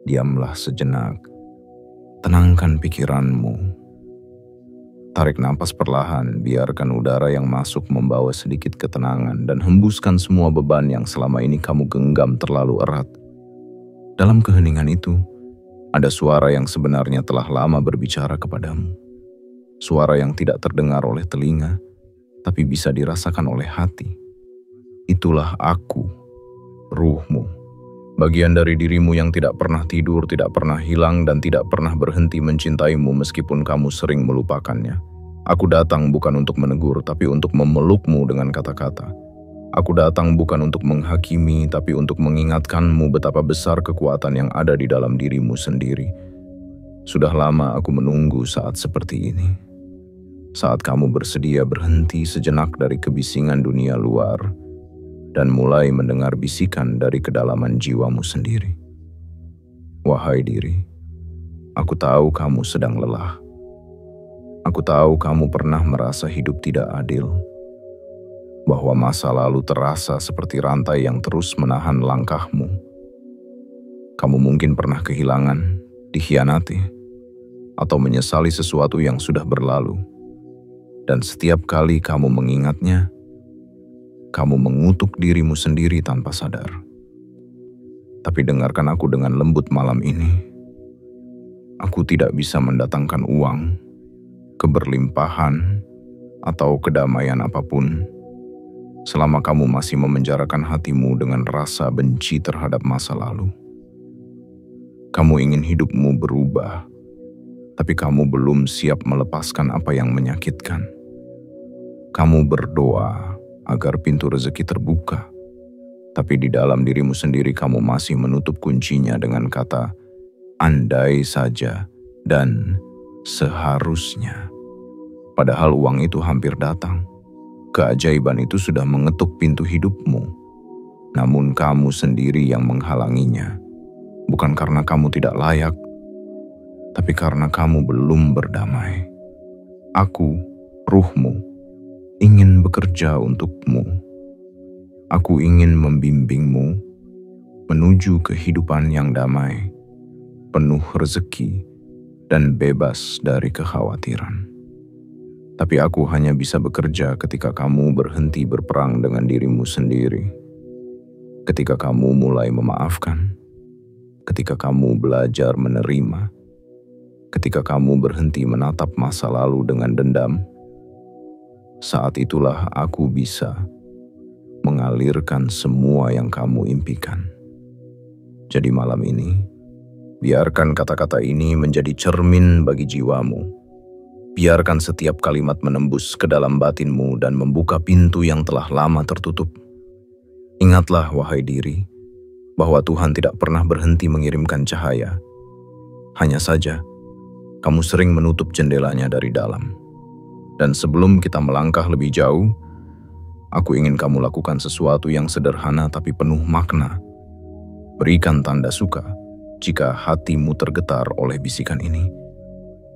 Diamlah sejenak, tenangkan pikiranmu. Tarik napas perlahan, biarkan udara yang masuk membawa sedikit ketenangan dan hembuskan semua beban yang selama ini kamu genggam terlalu erat. Dalam keheningan itu, ada suara yang sebenarnya telah lama berbicara kepadamu. Suara yang tidak terdengar oleh telinga, tapi bisa dirasakan oleh hati. Itulah aku, ruhmu. Bagian dari dirimu yang tidak pernah tidur, tidak pernah hilang, dan tidak pernah berhenti mencintaimu meskipun kamu sering melupakannya. Aku datang bukan untuk menegur, tapi untuk memelukmu dengan kata-kata. Aku datang bukan untuk menghakimi, tapi untuk mengingatkanmu betapa besar kekuatan yang ada di dalam dirimu sendiri. Sudah lama aku menunggu saat seperti ini. Saat kamu bersedia berhenti sejenak dari kebisingan dunia luar, dan mulai mendengar bisikan dari kedalaman jiwamu sendiri. Wahai diri, aku tahu kamu sedang lelah. Aku tahu kamu pernah merasa hidup tidak adil, bahwa masa lalu terasa seperti rantai yang terus menahan langkahmu. Kamu mungkin pernah kehilangan, dikhianati, atau menyesali sesuatu yang sudah berlalu. Dan setiap kali kamu mengingatnya, kamu mengutuk dirimu sendiri tanpa sadar. Tapi dengarkan aku dengan lembut malam ini. Aku tidak bisa mendatangkan uang, keberlimpahan, atau kedamaian apapun selama kamu masih memenjarakan hatimu dengan rasa benci terhadap masa lalu. Kamu ingin hidupmu berubah, tapi kamu belum siap melepaskan apa yang menyakitkan. Kamu berdoa agar pintu rezeki terbuka, tapi di dalam dirimu sendiri kamu masih menutup kuncinya dengan kata, andai saja dan seharusnya. Padahal uang itu hampir datang. Keajaiban itu sudah mengetuk pintu hidupmu. Namun kamu sendiri yang menghalanginya. Bukan karena kamu tidak layak, tapi karena kamu belum berdamai. Aku, ruhmu, ingin bekerja untukmu. Aku ingin membimbingmu menuju kehidupan yang damai, penuh rezeki, dan bebas dari kekhawatiran. Tapi aku hanya bisa bekerja ketika kamu berhenti berperang dengan dirimu sendiri. Ketika kamu mulai memaafkan, ketika kamu belajar menerima, ketika kamu berhenti menatap masa lalu dengan dendam, saat itulah aku bisa mengalirkan semua yang kamu impikan. Jadi malam ini, biarkan kata-kata ini menjadi cermin bagi jiwamu. Biarkan setiap kalimat menembus ke dalam batinmu dan membuka pintu yang telah lama tertutup. Ingatlah, wahai diri, bahwa Tuhan tidak pernah berhenti mengirimkan cahaya. Hanya saja, kamu sering menutup jendelanya dari dalam. Dan sebelum kita melangkah lebih jauh, aku ingin kamu lakukan sesuatu yang sederhana tapi penuh makna. Berikan tanda suka jika hatimu tergetar oleh bisikan ini.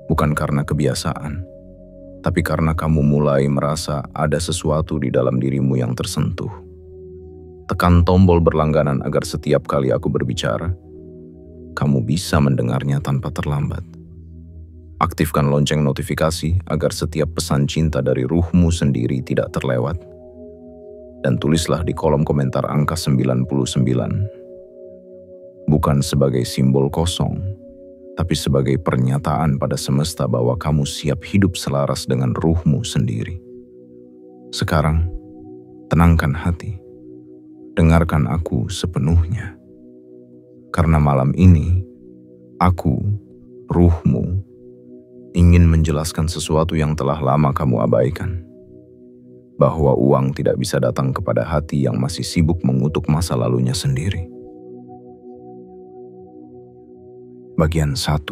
Bukan karena kebiasaan, tapi karena kamu mulai merasa ada sesuatu di dalam dirimu yang tersentuh. Tekan tombol berlangganan agar setiap kali aku berbicara, kamu bisa mendengarnya tanpa terlambat. Aktifkan lonceng notifikasi agar setiap pesan cinta dari ruhmu sendiri tidak terlewat. Dan tulislah di kolom komentar angka 99. Bukan sebagai simbol kosong, tapi sebagai pernyataan pada semesta bahwa kamu siap hidup selaras dengan ruhmu sendiri. Sekarang, tenangkan hati. Dengarkan aku sepenuhnya. Karena malam ini, aku, ruhmu, ingin menjelaskan sesuatu yang telah lama kamu abaikan. Bahwa uang tidak bisa datang kepada hati yang masih sibuk mengutuk masa lalunya sendiri. Bagian 1.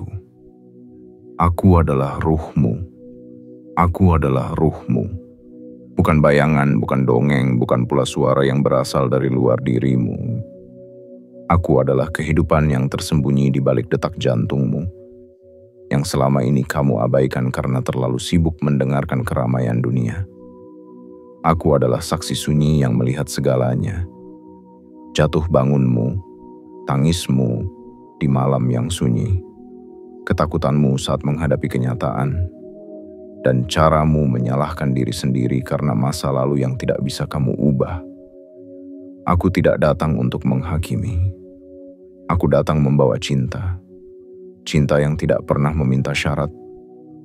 Aku adalah ruhmu. Aku adalah ruhmu. Bukan bayangan, bukan dongeng, bukan pula suara yang berasal dari luar dirimu. Aku adalah kehidupan yang tersembunyi di balik detak jantungmu, yang selama ini kamu abaikan karena terlalu sibuk mendengarkan keramaian dunia. Aku adalah saksi sunyi yang melihat segalanya. Jatuh bangunmu, tangismu, di malam yang sunyi, ketakutanmu saat menghadapi kenyataan, dan caramu menyalahkan diri sendiri karena masa lalu yang tidak bisa kamu ubah. Aku tidak datang untuk menghakimi. Aku datang membawa cinta. Cinta yang tidak pernah meminta syarat.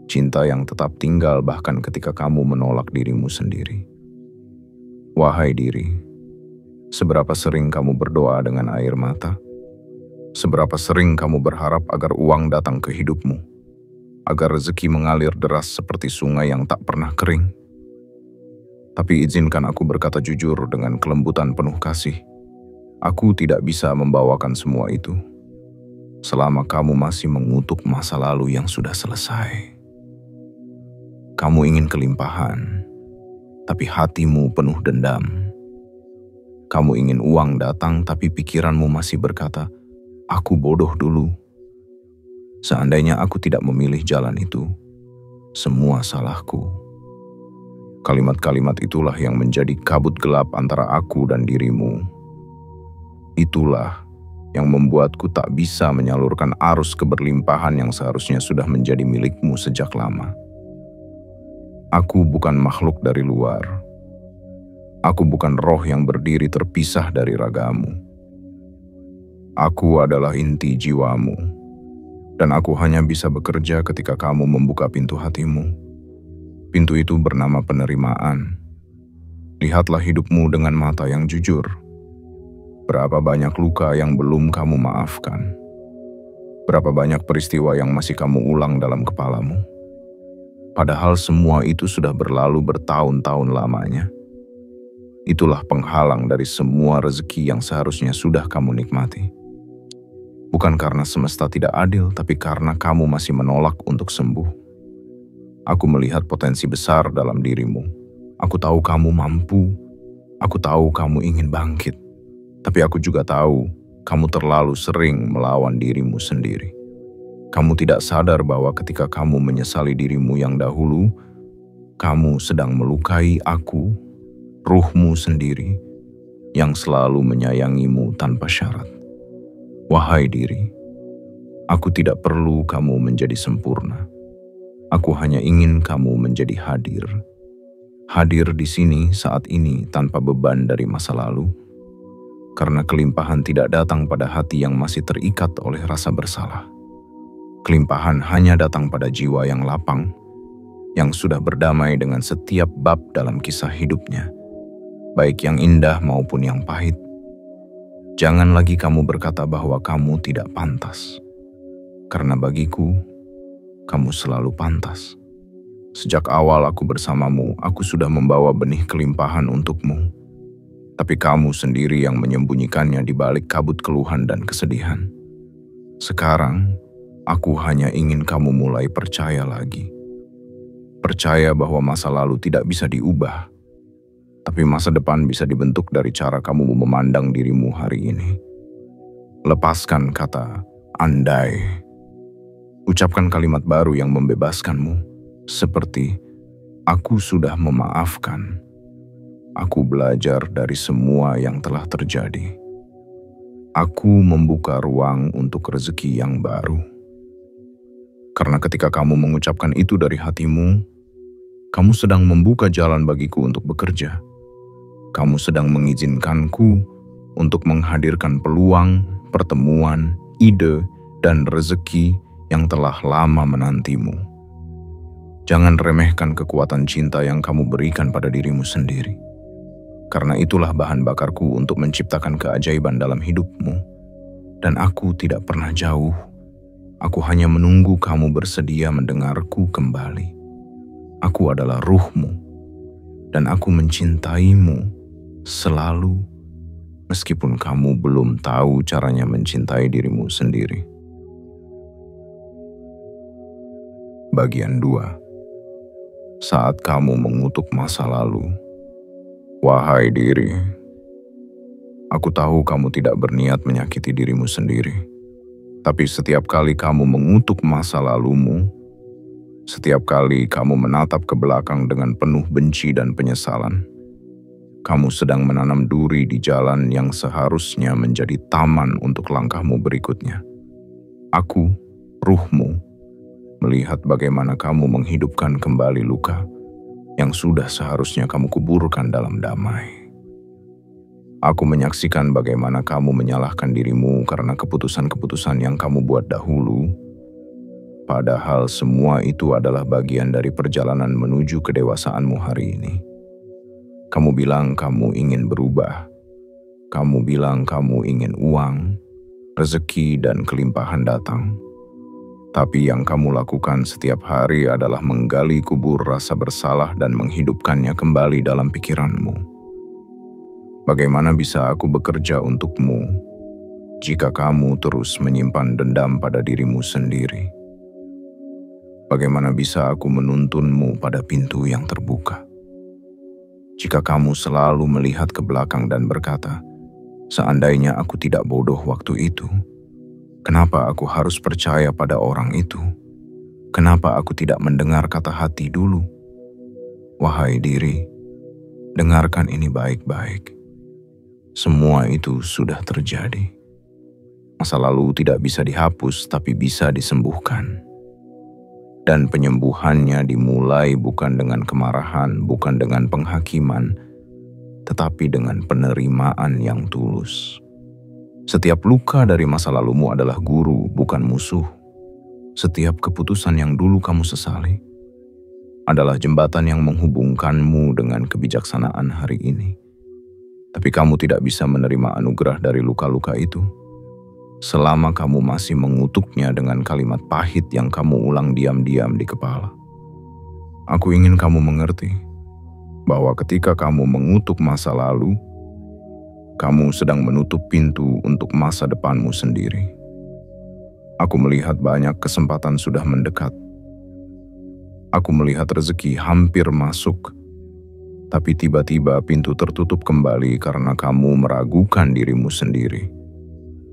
Cinta yang tetap tinggal bahkan ketika kamu menolak dirimu sendiri. Wahai diri, seberapa sering kamu berdoa dengan air mata? Seberapa sering kamu berharap agar uang datang ke hidupmu? Agar rezeki mengalir deras seperti sungai yang tak pernah kering? Tapi izinkan aku berkata jujur dengan kelembutan penuh kasih. Aku tidak bisa membawakan semua itu selama kamu masih mengutuk masa lalu yang sudah selesai. Kamu ingin kelimpahan, tapi hatimu penuh dendam. Kamu ingin uang datang, tapi pikiranmu masih berkata, "Aku bodoh dulu. Seandainya aku tidak memilih jalan itu, semua salahku." Kalimat-kalimat itulah yang menjadi kabut gelap antara aku dan dirimu. Itulah yang membuatku tak bisa menyalurkan arus keberlimpahan yang seharusnya sudah menjadi milikmu sejak lama. Aku bukan makhluk dari luar. Aku bukan roh yang berdiri terpisah dari ragamu. Aku adalah inti jiwamu, dan aku hanya bisa bekerja ketika kamu membuka pintu hatimu. Pintu itu bernama penerimaan. Lihatlah hidupmu dengan mata yang jujur. Berapa banyak luka yang belum kamu maafkan? Berapa banyak peristiwa yang masih kamu ulang dalam kepalamu? Padahal semua itu sudah berlalu bertahun-tahun lamanya. Itulah penghalang dari semua rezeki yang seharusnya sudah kamu nikmati. Bukan karena semesta tidak adil, tapi karena kamu masih menolak untuk sembuh. Aku melihat potensi besar dalam dirimu. Aku tahu kamu mampu. Aku tahu kamu ingin bangkit. Tapi aku juga tahu kamu terlalu sering melawan dirimu sendiri. Kamu tidak sadar bahwa ketika kamu menyesali dirimu yang dahulu, kamu sedang melukai aku, ruhmu sendiri, yang selalu menyayangimu tanpa syarat. Wahai diri, aku tidak perlu kamu menjadi sempurna. Aku hanya ingin kamu menjadi hadir. Hadir di sini saat ini tanpa beban dari masa lalu. Karena kelimpahan tidak datang pada hati yang masih terikat oleh rasa bersalah. Kelimpahan hanya datang pada jiwa yang lapang, yang sudah berdamai dengan setiap bab dalam kisah hidupnya, baik yang indah maupun yang pahit. Jangan lagi kamu berkata bahwa kamu tidak pantas, karena bagiku, kamu selalu pantas. Sejak awal aku bersamamu, aku sudah membawa benih kelimpahan untukmu. Tapi kamu sendiri yang menyembunyikannya di balik kabut keluhan dan kesedihan. Sekarang, aku hanya ingin kamu mulai percaya lagi. Percaya bahwa masa lalu tidak bisa diubah, tapi masa depan bisa dibentuk dari cara kamu memandang dirimu hari ini. Lepaskan kata andai. Ucapkan kalimat baru yang membebaskanmu, seperti aku sudah memaafkan. Aku belajar dari semua yang telah terjadi. Aku membuka ruang untuk rezeki yang baru. Karena ketika kamu mengucapkan itu dari hatimu, kamu sedang membuka jalan bagiku untuk bekerja. Kamu sedang mengizinkanku untuk menghadirkan peluang, pertemuan, ide, dan rezeki yang telah lama menantimu. Jangan remehkan kekuatan cinta yang kamu berikan pada dirimu sendiri. Karena itulah bahan bakarku untuk menciptakan keajaiban dalam hidupmu. Dan aku tidak pernah jauh. Aku hanya menunggu kamu bersedia mendengarku kembali. Aku adalah ruhmu. Dan aku mencintaimu selalu. Meskipun kamu belum tahu caranya mencintai dirimu sendiri. Bagian 2. Saat kamu mengutuk masa lalu. Wahai diri, aku tahu kamu tidak berniat menyakiti dirimu sendiri. Tapi setiap kali kamu mengutuk masa lalumu, setiap kali kamu menatap ke belakang dengan penuh benci dan penyesalan, kamu sedang menanam duri di jalan yang seharusnya menjadi taman untuk langkahmu berikutnya. Aku, ruhmu, melihat bagaimana kamu menghidupkan kembali luka yang sudah seharusnya kamu kuburkan dalam damai. Aku menyaksikan bagaimana kamu menyalahkan dirimu karena keputusan-keputusan yang kamu buat dahulu, padahal semua itu adalah bagian dari perjalanan menuju kedewasaanmu hari ini. Kamu bilang kamu ingin berubah. Kamu bilang kamu ingin uang, rezeki, dan kelimpahan datang. Tapi yang kamu lakukan setiap hari adalah menggali kubur rasa bersalah dan menghidupkannya kembali dalam pikiranmu. Bagaimana bisa aku bekerja untukmu jika kamu terus menyimpan dendam pada dirimu sendiri? Bagaimana bisa aku menuntunmu pada pintu yang terbuka jika kamu selalu melihat ke belakang dan berkata, "Seandainya aku tidak bodoh waktu itu, kenapa aku harus percaya pada orang itu? Kenapa aku tidak mendengar kata hati dulu?" Wahai diri, dengarkan ini baik-baik. Semua itu sudah terjadi. Masa lalu tidak bisa dihapus, tapi bisa disembuhkan. Dan penyembuhannya dimulai bukan dengan kemarahan, bukan dengan penghakiman, tetapi dengan penerimaan yang tulus. Setiap luka dari masa lalumu adalah guru, bukan musuh. Setiap keputusan yang dulu kamu sesali adalah jembatan yang menghubungkanmu dengan kebijaksanaan hari ini. Tapi kamu tidak bisa menerima anugerah dari luka-luka itu selama kamu masih mengutuknya dengan kalimat pahit yang kamu ulang diam-diam di kepala. Aku ingin kamu mengerti bahwa ketika kamu mengutuk masa lalu, kamu sedang menutup pintu untuk masa depanmu sendiri. Aku melihat banyak kesempatan sudah mendekat. Aku melihat rezeki hampir masuk, tapi tiba-tiba pintu tertutup kembali karena kamu meragukan dirimu sendiri.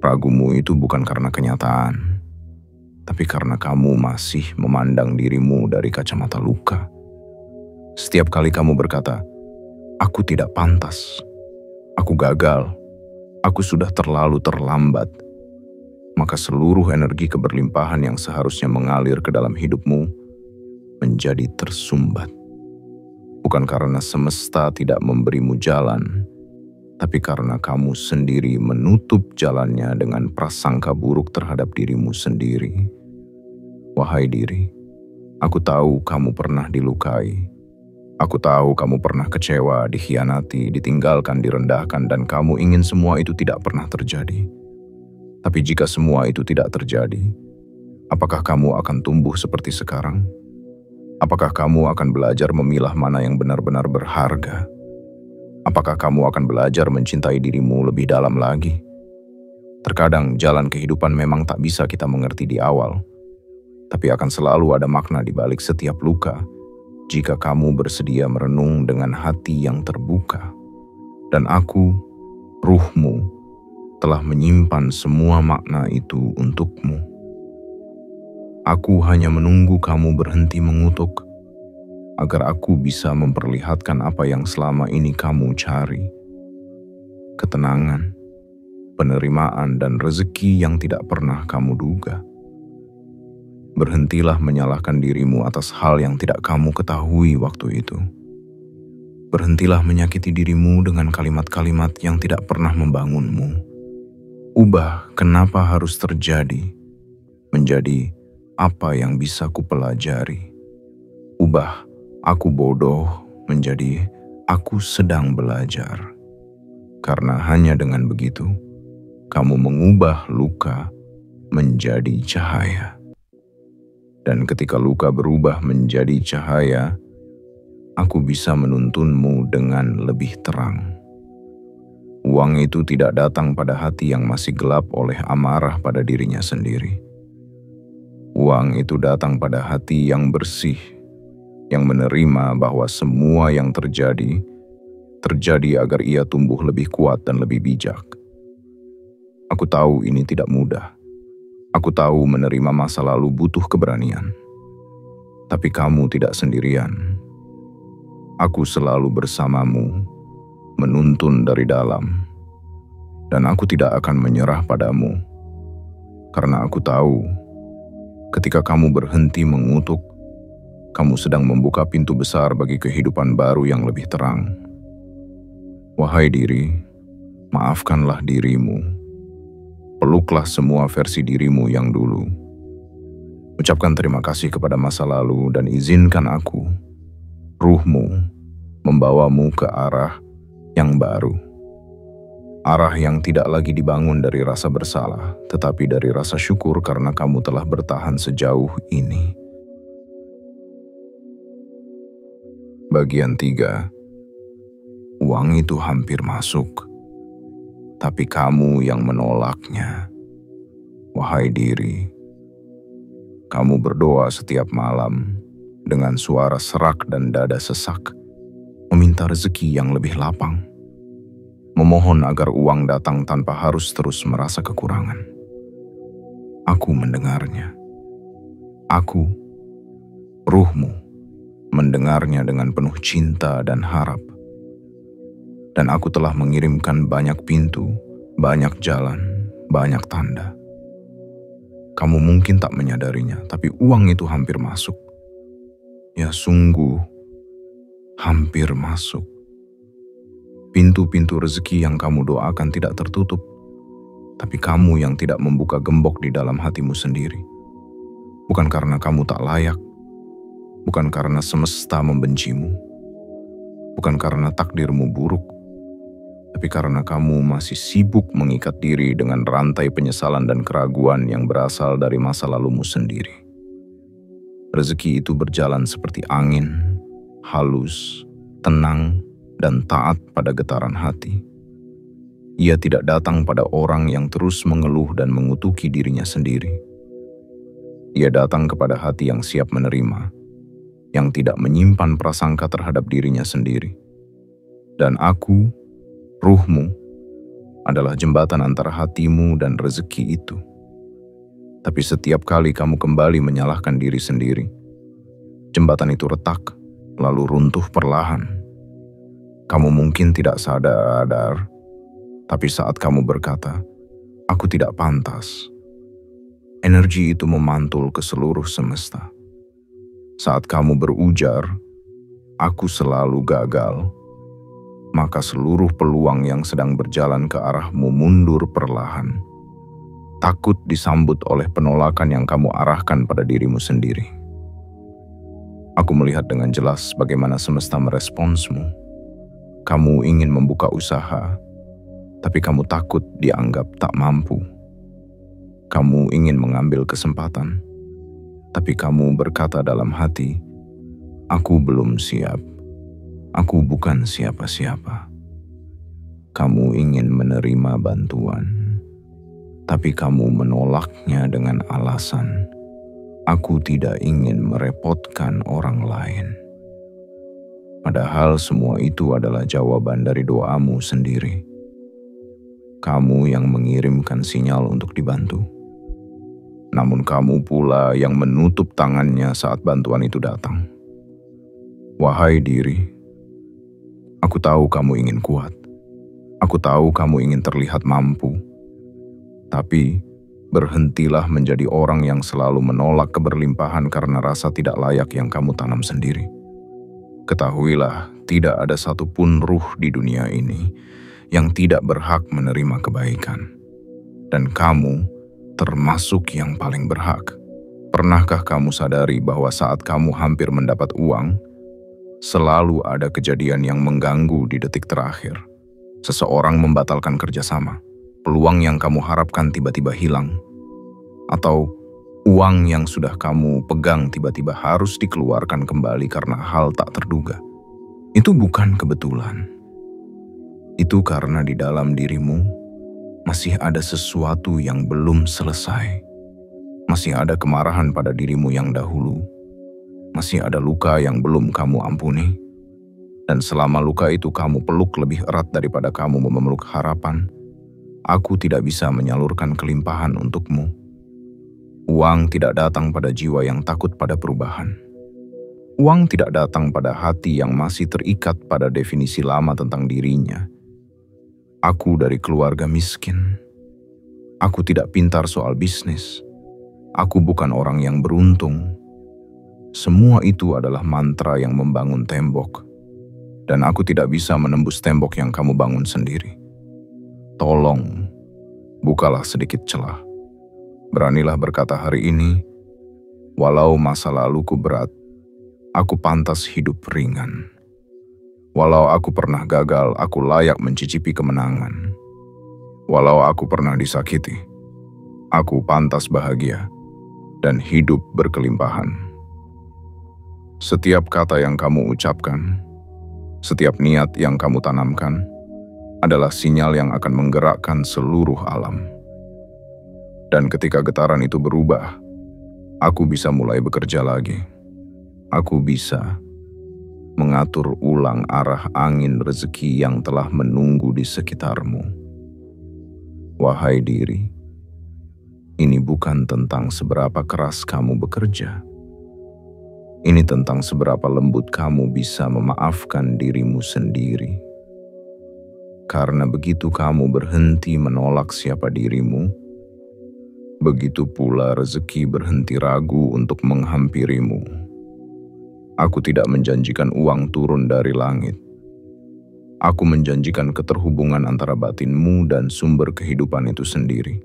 Ragumu itu bukan karena kenyataan, tapi karena kamu masih memandang dirimu dari kacamata luka. Setiap kali kamu berkata, "Aku tidak pantas, aku gagal, aku sudah terlalu terlambat," maka seluruh energi keberlimpahan yang seharusnya mengalir ke dalam hidupmu menjadi tersumbat. Bukan karena semesta tidak memberimu jalan, tapi karena kamu sendiri menutup jalannya dengan prasangka buruk terhadap dirimu sendiri. Wahai diri, aku tahu kamu pernah dilukai. Aku tahu kamu pernah kecewa, dikhianati, ditinggalkan, direndahkan, dan kamu ingin semua itu tidak pernah terjadi. Tapi jika semua itu tidak terjadi, apakah kamu akan tumbuh seperti sekarang? Apakah kamu akan belajar memilah mana yang benar-benar berharga? Apakah kamu akan belajar mencintai dirimu lebih dalam lagi? Terkadang jalan kehidupan memang tak bisa kita mengerti di awal, tapi akan selalu ada makna di balik setiap luka jika kamu bersedia merenung dengan hati yang terbuka. Dan aku, ruhmu, telah menyimpan semua makna itu untukmu. Aku hanya menunggu kamu berhenti mengutuk, agar aku bisa memperlihatkan apa yang selama ini kamu cari. Ketenangan, penerimaan, dan rezeki yang tidak pernah kamu duga. Berhentilah menyalahkan dirimu atas hal yang tidak kamu ketahui waktu itu. Berhentilah menyakiti dirimu dengan kalimat-kalimat yang tidak pernah membangunmu. Ubah kenapa harus terjadi menjadi apa yang bisa kupelajari. Ubah aku bodoh menjadi aku sedang belajar. Karena hanya dengan begitu, kamu mengubah luka menjadi cahaya. Dan ketika luka berubah menjadi cahaya, aku bisa menuntunmu dengan lebih terang. Uang itu tidak datang pada hati yang masih gelap oleh amarah pada dirinya sendiri. Uang itu datang pada hati yang bersih, yang menerima bahwa semua yang terjadi agar ia tumbuh lebih kuat dan lebih bijak. Aku tahu ini tidak mudah. Aku tahu menerima masa lalu butuh keberanian. Tapi kamu tidak sendirian. Aku selalu bersamamu, menuntun dari dalam. Dan aku tidak akan menyerah padamu. Karena aku tahu, ketika kamu berhenti mengutuk, kamu sedang membuka pintu besar bagi kehidupan baru yang lebih terang. Wahai diri, maafkanlah dirimu. Peluklah semua versi dirimu yang dulu. Ucapkan terima kasih kepada masa lalu dan izinkan aku, ruhmu, membawamu ke arah yang baru. Arah yang tidak lagi dibangun dari rasa bersalah, tetapi dari rasa syukur karena kamu telah bertahan sejauh ini. Bagian 3. Uang itu hampir masuk, tapi kamu yang menolaknya. Wahai diri, kamu berdoa setiap malam dengan suara serak dan dada sesak, meminta rezeki yang lebih lapang. Memohon agar uang datang tanpa harus terus merasa kekurangan. Aku mendengarnya. Aku, ruhmu, mendengarnya dengan penuh cinta dan harap. Dan aku telah mengirimkan banyak pintu, banyak jalan, banyak tanda. Kamu mungkin tak menyadarinya, tapi uang itu hampir masuk. Ya sungguh, hampir masuk. Pintu-pintu rezeki yang kamu doakan tidak tertutup, tapi kamu yang tidak membuka gembok di dalam hatimu sendiri. Bukan karena kamu tak layak, bukan karena semesta membencimu, bukan karena takdirmu buruk, tapi karena kamu masih sibuk mengikat diri dengan rantai penyesalan dan keraguan yang berasal dari masa lalumu sendiri. Rezeki itu berjalan seperti angin, halus, tenang, dan taat pada getaran hati. Ia tidak datang pada orang yang terus mengeluh dan mengutuki dirinya sendiri. Ia datang kepada hati yang siap menerima, yang tidak menyimpan prasangka terhadap dirinya sendiri. Dan aku, ruhmu, adalah jembatan antara hatimu dan rezeki itu. Tapi setiap kali kamu kembali menyalahkan diri sendiri, jembatan itu retak, lalu runtuh perlahan. Kamu mungkin tidak sadar, tapi saat kamu berkata, "Aku tidak pantas," energi itu memantul ke seluruh semesta. Saat kamu berujar, "Aku selalu gagal," maka seluruh peluang yang sedang berjalan ke arahmu mundur perlahan. Takut disambut oleh penolakan yang kamu arahkan pada dirimu sendiri. Aku melihat dengan jelas bagaimana semesta meresponsmu. Kamu ingin membuka usaha, tapi kamu takut dianggap tak mampu. Kamu ingin mengambil kesempatan, tapi kamu berkata dalam hati, "Aku belum siap. Aku bukan siapa-siapa." Kamu ingin menerima bantuan, tapi kamu menolaknya dengan alasan, "Aku tidak ingin merepotkan orang lain." Padahal semua itu adalah jawaban dari doamu sendiri. Kamu yang mengirimkan sinyal untuk dibantu. Namun kamu pula yang menutup tangannya saat bantuan itu datang. Wahai diri, aku tahu kamu ingin kuat. Aku tahu kamu ingin terlihat mampu. Tapi berhentilah menjadi orang yang selalu menolak keberlimpahan karena rasa tidak layak yang kamu tanam sendiri. Ketahuilah, tidak ada satupun ruh di dunia ini yang tidak berhak menerima kebaikan. Dan kamu termasuk yang paling berhak. Pernahkah kamu sadari bahwa saat kamu hampir mendapat uang, selalu ada kejadian yang mengganggu di detik terakhir? Seseorang membatalkan kerjasama, peluang yang kamu harapkan tiba-tiba hilang, atau uang yang sudah kamu pegang tiba-tiba harus dikeluarkan kembali karena hal tak terduga. Itu bukan kebetulan. Itu karena di dalam dirimu masih ada sesuatu yang belum selesai. Masih ada kemarahan pada dirimu yang dahulu. Masih ada luka yang belum kamu ampuni. Dan selama luka itu kamu peluk lebih erat daripada kamu memeluk harapan, aku tidak bisa menyalurkan kelimpahan untukmu. Uang tidak datang pada jiwa yang takut pada perubahan. Uang tidak datang pada hati yang masih terikat pada definisi lama tentang dirinya. Aku dari keluarga miskin. Aku tidak pintar soal bisnis. Aku bukan orang yang beruntung. Semua itu adalah mantra yang membangun tembok. Dan aku tidak bisa menembus tembok yang kamu bangun sendiri. Tolong, bukalah sedikit celah. Beranilah berkata hari ini, walau masa laluku berat, aku pantas hidup ringan. Walau aku pernah gagal, aku layak mencicipi kemenangan. Walau aku pernah disakiti, aku pantas bahagia dan hidup berkelimpahan. Setiap kata yang kamu ucapkan, setiap niat yang kamu tanamkan, adalah sinyal yang akan menggerakkan seluruh alam. Dan ketika getaran itu berubah, aku bisa mulai bekerja lagi. Aku bisa mengatur ulang arah angin rezeki yang telah menunggu di sekitarmu. Wahai diri, ini bukan tentang seberapa keras kamu bekerja. Ini tentang seberapa lembut kamu bisa memaafkan dirimu sendiri. Karena begitu kamu berhenti menolak siapa dirimu, begitu pula rezeki berhenti ragu untuk menghampirimu. Aku tidak menjanjikan uang turun dari langit. Aku menjanjikan keterhubungan antara batinmu dan sumber kehidupan itu sendiri.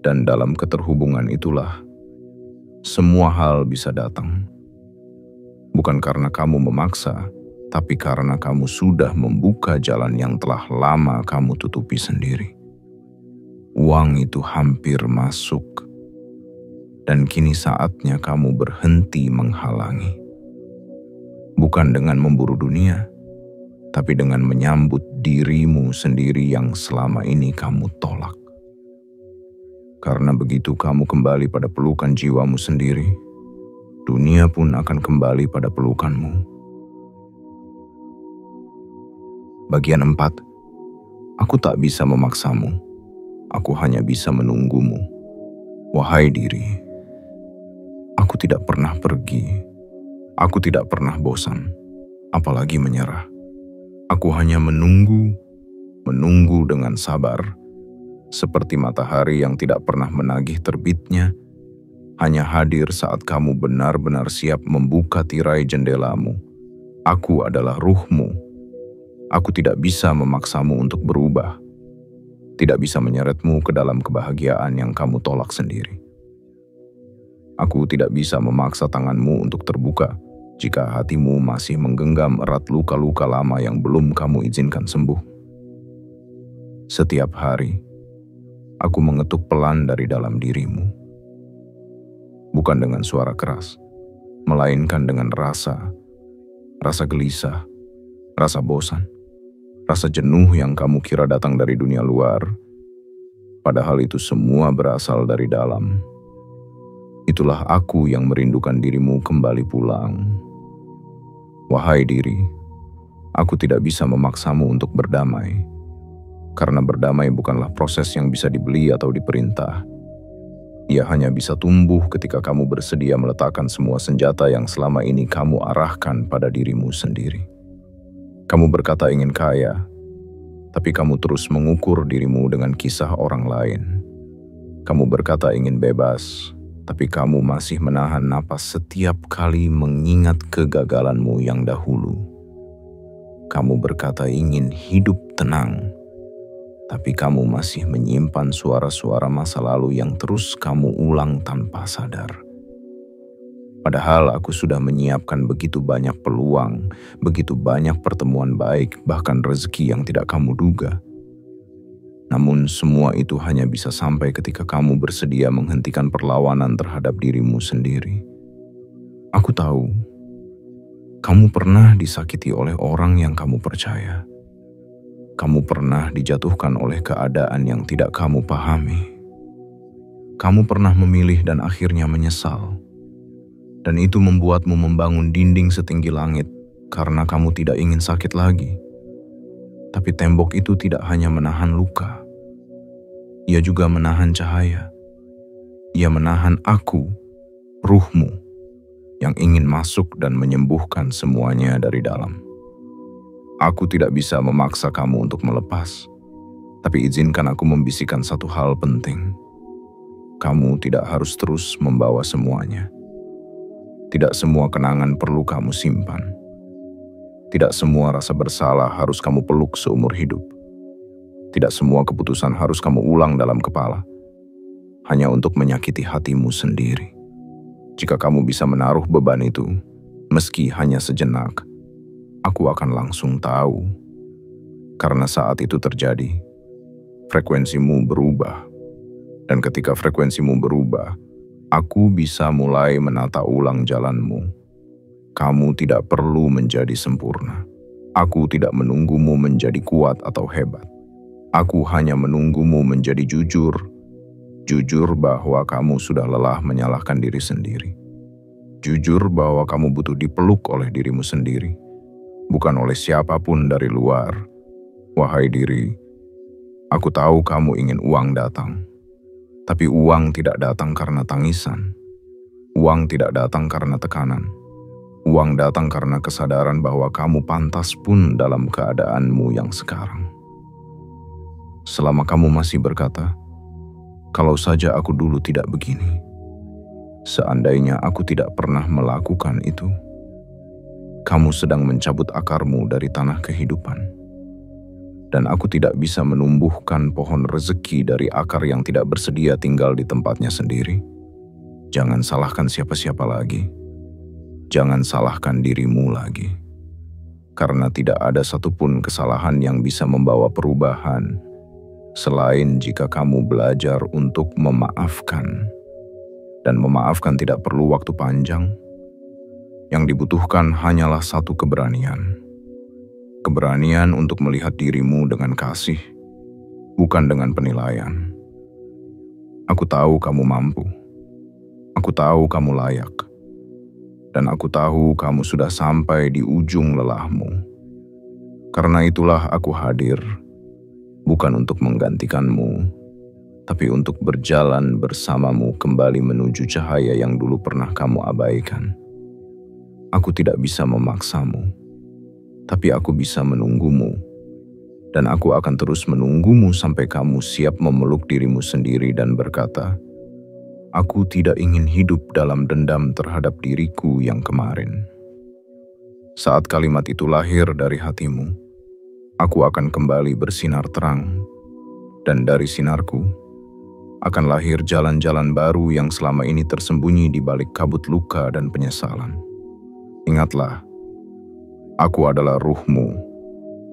Dan dalam keterhubungan itulah, semua hal bisa datang. Bukan karena kamu memaksa, tapi karena kamu sudah membuka jalan yang telah lama kamu tutupi sendiri. Uang itu hampir masuk, dan kini saatnya kamu berhenti menghalangi. Bukan dengan memburu dunia, tapi dengan menyambut dirimu sendiri yang selama ini kamu tolak. Karena begitu kamu kembali pada pelukan jiwamu sendiri, dunia pun akan kembali pada pelukanmu. Bagian 4. Aku tak bisa memaksamu. Aku hanya bisa menunggumu. Wahai diri, aku tidak pernah pergi. Aku tidak pernah bosan, apalagi menyerah. Aku hanya menunggu dengan sabar, seperti matahari yang tidak pernah menagih terbitnya, hanya hadir saat kamu benar-benar siap membuka tirai jendelamu. Aku adalah ruhmu. Aku tidak bisa memaksamu untuk berubah, tidak bisa menyeretmu ke dalam kebahagiaan yang kamu tolak sendiri. Aku tidak bisa memaksa tanganmu untuk terbuka jika hatimu masih menggenggam erat luka-luka lama yang belum kamu izinkan sembuh. Setiap hari, aku mengetuk pelan dari dalam dirimu. Bukan dengan suara keras, melainkan dengan rasa gelisah, rasa bosan, rasa jenuh yang kamu kira datang dari dunia luar. Padahal itu semua berasal dari dalam. Itulah aku yang merindukan dirimu kembali pulang. Wahai diri, aku tidak bisa memaksamu untuk berdamai. Karena berdamai bukanlah proses yang bisa dibeli atau diperintah. Ia hanya bisa tumbuh ketika kamu bersedia meletakkan semua senjata yang selama ini kamu arahkan pada dirimu sendiri. Kamu berkata ingin kaya, tapi kamu terus mengukur dirimu dengan kisah orang lain. Kamu berkata ingin bebas, tapi kamu masih menahan napas setiap kali mengingat kegagalanmu yang dahulu. Kamu berkata ingin hidup tenang, tapi kamu masih menyimpan suara-suara masa lalu yang terus kamu ulang tanpa sadar. Padahal aku sudah menyiapkan begitu banyak peluang, begitu banyak pertemuan baik, bahkan rezeki yang tidak kamu duga. Namun semua itu hanya bisa sampai ketika kamu bersedia menghentikan perlawanan terhadap dirimu sendiri. Aku tahu, kamu pernah disakiti oleh orang yang kamu percaya. Kamu pernah dijatuhkan oleh keadaan yang tidak kamu pahami. Kamu pernah memilih dan akhirnya menyesal. Dan itu membuatmu membangun dinding setinggi langit karena kamu tidak ingin sakit lagi. Tapi tembok itu tidak hanya menahan luka. Ia juga menahan cahaya. Ia menahan aku, ruhmu, yang ingin masuk dan menyembuhkan semuanya dari dalam. Aku tidak bisa memaksa kamu untuk melepas. Tapi izinkan aku membisikkan satu hal penting. Kamu tidak harus terus membawa semuanya. Tidak semua kenangan perlu kamu simpan. Tidak semua rasa bersalah harus kamu peluk seumur hidup. Tidak semua keputusan harus kamu ulang dalam kepala, hanya untuk menyakiti hatimu sendiri. Jika kamu bisa menaruh beban itu, meski hanya sejenak, aku akan langsung tahu. Karena saat itu terjadi, frekuensimu berubah. Dan ketika frekuensimu berubah, aku bisa mulai menata ulang jalanmu. Kamu tidak perlu menjadi sempurna. Aku tidak menunggumu menjadi kuat atau hebat. Aku hanya menunggumu menjadi jujur. Jujur bahwa kamu sudah lelah menyalahkan diri sendiri. Jujur bahwa kamu butuh dipeluk oleh dirimu sendiri, bukan oleh siapapun dari luar. Wahai diri, aku tahu kamu ingin uang datang. Tapi uang tidak datang karena tangisan. Uang tidak datang karena tekanan. Uang datang karena kesadaran bahwa kamu pantas pun dalam keadaanmu yang sekarang. Selama kamu masih berkata, "Kalau saja aku dulu tidak begini. Seandainya aku tidak pernah melakukan itu." Kamu sedang mencabut akarmu dari tanah kehidupan. Dan aku tidak bisa menumbuhkan pohon rezeki dari akar yang tidak bersedia tinggal di tempatnya sendiri. Jangan salahkan siapa-siapa lagi. Jangan salahkan dirimu lagi. Karena tidak ada satupun kesalahan yang bisa membawa perubahan, selain jika kamu belajar untuk memaafkan. Dan memaafkan tidak perlu waktu panjang. Yang dibutuhkan hanyalah satu keberanian. Keberanian untuk melihat dirimu dengan kasih, bukan dengan penilaian. Aku tahu kamu mampu. Aku tahu kamu layak. Dan aku tahu kamu sudah sampai di ujung lelahmu. Karena itulah aku hadir, bukan untuk menggantikanmu, tapi untuk berjalan bersamamu kembali menuju cahaya yang dulu pernah kamu abaikan. Aku tidak bisa memaksamu, tapi aku bisa menunggumu, dan aku akan terus menunggumu sampai kamu siap memeluk dirimu sendiri dan berkata, "Aku tidak ingin hidup dalam dendam terhadap diriku yang kemarin." Saat kalimat itu lahir dari hatimu, aku akan kembali bersinar terang, dan dari sinarku akan lahir jalan-jalan baru yang selama ini tersembunyi di balik kabut luka dan penyesalan. Ingatlah, aku adalah ruhmu,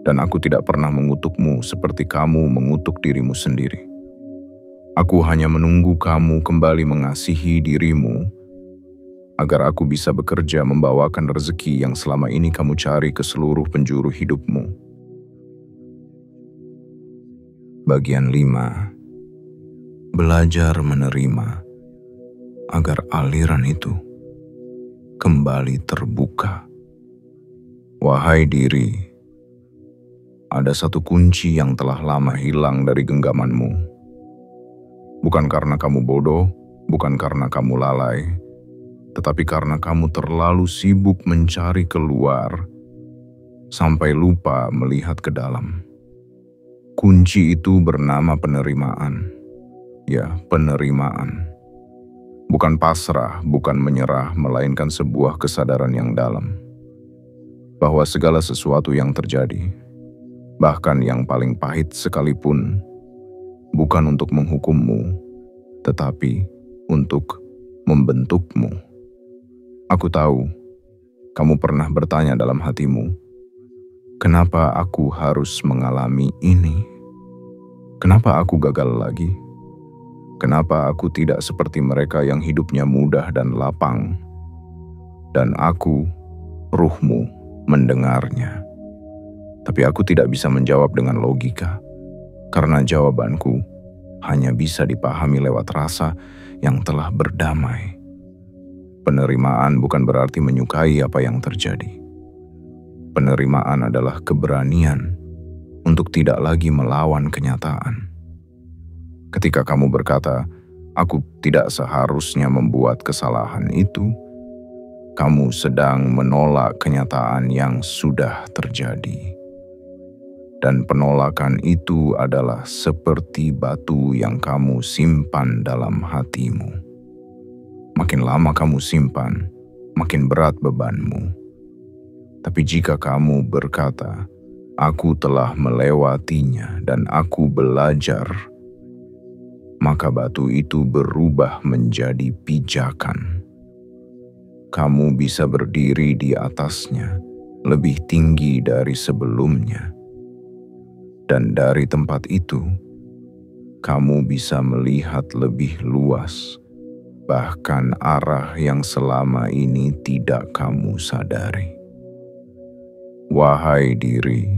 dan aku tidak pernah mengutukmu seperti kamu mengutuk dirimu sendiri. Aku hanya menunggu kamu kembali mengasihi dirimu, agar aku bisa bekerja membawakan rezeki yang selama ini kamu cari ke seluruh penjuru hidupmu. Bagian 5. Belajar menerima, agar aliran itu kembali terbuka. Wahai diri, ada satu kunci yang telah lama hilang dari genggamanmu. Bukan karena kamu bodoh, bukan karena kamu lalai, tetapi karena kamu terlalu sibuk mencari keluar, sampai lupa melihat ke dalam. Kunci itu bernama penerimaan. Ya, penerimaan. Bukan pasrah, bukan menyerah, melainkan sebuah kesadaran yang dalam. Bahwa segala sesuatu yang terjadi, bahkan yang paling pahit sekalipun, bukan untuk menghukummu, tetapi untuk membentukmu. Aku tahu, kamu pernah bertanya dalam hatimu, kenapa aku harus mengalami ini? Kenapa aku gagal lagi? Kenapa aku tidak seperti mereka yang hidupnya mudah dan lapang? Dan aku, ruhmu, mendengarnya. Tapi aku tidak bisa menjawab dengan logika, karena jawabanku hanya bisa dipahami lewat rasa yang telah berdamai. Penerimaan bukan berarti menyukai apa yang terjadi. Penerimaan adalah keberanian untuk tidak lagi melawan kenyataan. Ketika kamu berkata, "Aku tidak seharusnya membuat kesalahan itu," kamu sedang menolak kenyataan yang sudah terjadi. Dan penolakan itu adalah seperti batu yang kamu simpan dalam hatimu. Makin lama kamu simpan, makin berat bebanmu. Tapi jika kamu berkata, "Aku telah melewatinya dan aku belajar," maka batu itu berubah menjadi pijakan. Kamu bisa berdiri di atasnya lebih tinggi dari sebelumnya. Dan dari tempat itu, kamu bisa melihat lebih luas, bahkan arah yang selama ini tidak kamu sadari. Wahai diri,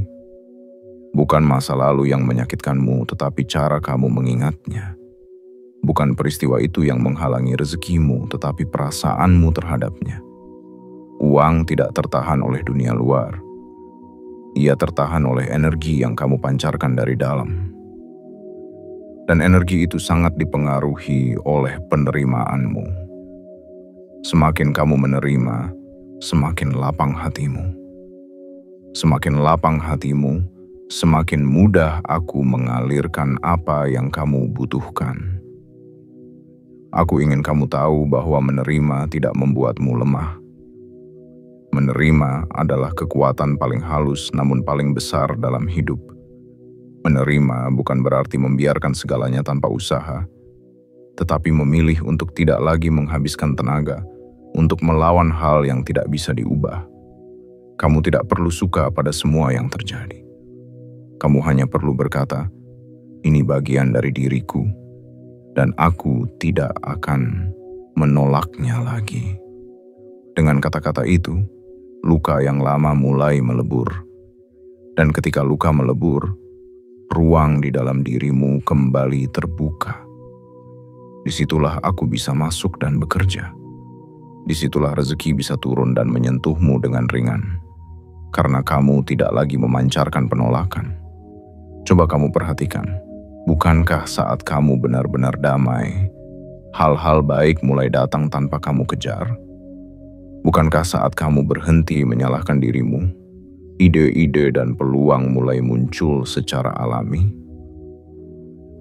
bukan masa lalu yang menyakitkanmu, tetapi cara kamu mengingatnya. Bukan peristiwa itu yang menghalangi rezekimu, tetapi perasaanmu terhadapnya. Uang tidak tertahan oleh dunia luar. Ia tertahan oleh energi yang kamu pancarkan dari dalam. Dan energi itu sangat dipengaruhi oleh penerimaanmu. Semakin kamu menerima, semakin lapang hatimu. Semakin lapang hatimu, semakin mudah aku mengalirkan apa yang kamu butuhkan. Aku ingin kamu tahu bahwa menerima tidak membuatmu lemah. Menerima adalah kekuatan paling halus namun paling besar dalam hidup. Menerima bukan berarti membiarkan segalanya tanpa usaha, tetapi memilih untuk tidak lagi menghabiskan tenaga untuk melawan hal yang tidak bisa diubah. Kamu tidak perlu suka pada semua yang terjadi. Kamu hanya perlu berkata, "Ini bagian dari diriku, dan aku tidak akan menolaknya lagi." Dengan kata-kata itu, luka yang lama mulai melebur. Dan ketika luka melebur, ruang di dalam dirimu kembali terbuka. Disitulah aku bisa masuk dan bekerja. Disitulah rezeki bisa turun dan menyentuhmu dengan ringan. Karena kamu tidak lagi memancarkan penolakan. Coba kamu perhatikan, bukankah saat kamu benar-benar damai, hal-hal baik mulai datang tanpa kamu kejar? Bukankah saat kamu berhenti menyalahkan dirimu, ide-ide dan peluang mulai muncul secara alami?